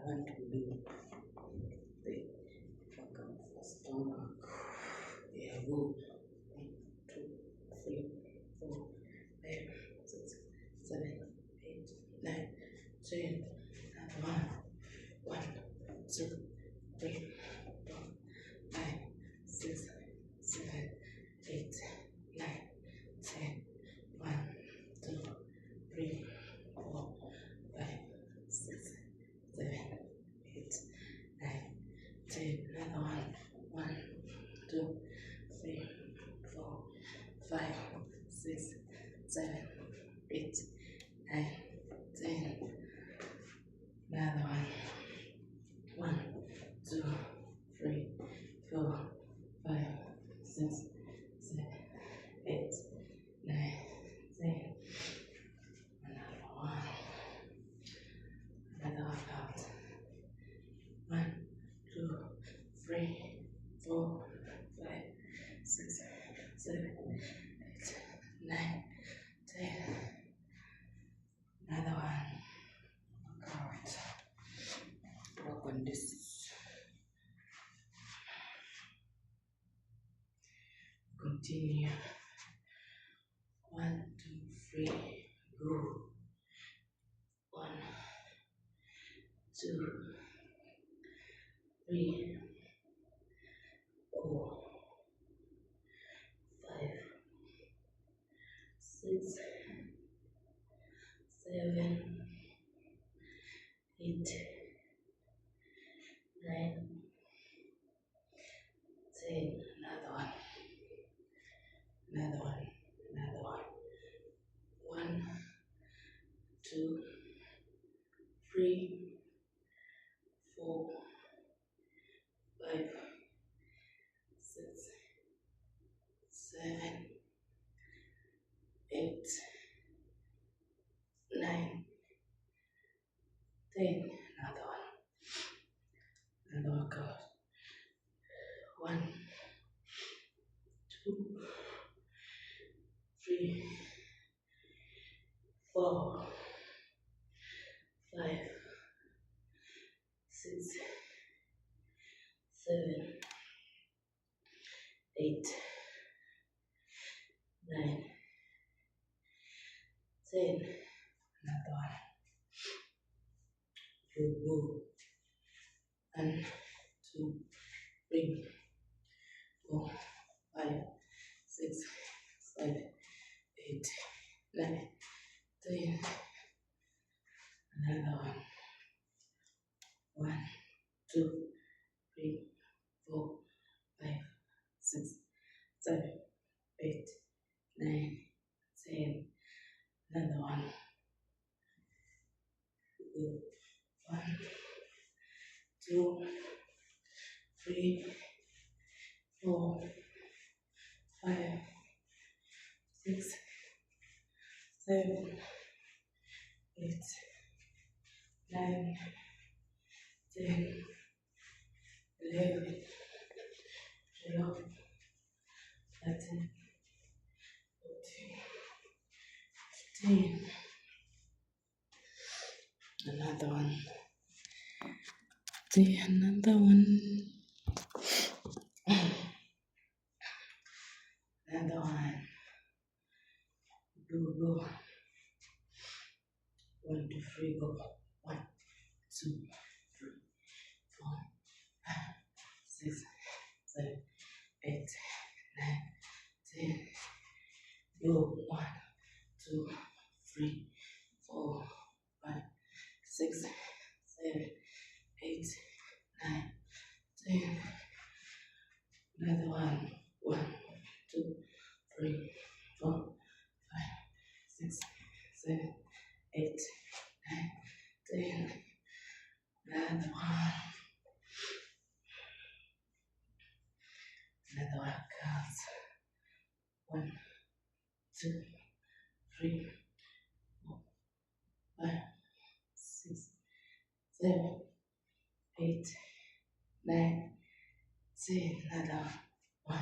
want to do the workout for stomach. Yeah, go 1, 2, 3, 4, 5, 6, 7, 8, 9, 10, and 1, 2, 3, 4, 5, 6, 7, 8, 9, 10. 1, 2, 3, 4, 5, 6, 7, 8, 9, 10. Another one. 1, 2, 3, 4, 5, 6, 7, 8, 9, 10. Another one. 1, 2, 3, 4, 5, 6, 7, 8, 9, 10. Another one. Another workout. 1, 2, 3, 4, 5, 6, 7, 8, 9, 10. Another one. Workout. Work on this. Continue. 1, 2, 3, go. 1, 2, 3, 4, 5, 6, 7, 8, 9, 10. Another one. Another one. Another one. 1, 2, 3, 4, 5, 6, 7, 8, 9, 10. Another one. Another workout. 1, 2, 3, 4, 5, 6, 7, 8, 9, 10. Another one. You go. 1, 2, 3, 4, 5, 6, 7, 8, 9, 10. Another one. 1, 2, 3, 4, 5, 6, 7, 8, 9, 10. Another one. Go. 1, 2, 3, 4, 5, 6, 7, 8, 9, 10, 11, 12, 13, 14, 15. Another one. Another one. Another one. Go. 1, 2, 3, go. 1, 2, 3, 4, 5, 6, 7, 8, 9, 10. Go. 1, 2, 3, 4, 5, 6, 7, 8, 9, 10. Another one. 1, 2, 3, 4, 5, 6, 7, 8, 9, 10. Another one. Another workout. 1, 2, 3, 4, 5, 6, 7, 8, 9, 10. Another 1,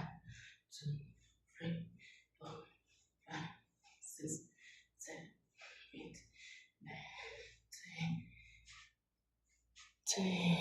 2, 3, 4, 5, 6, 7, 8, 9, 10. 10.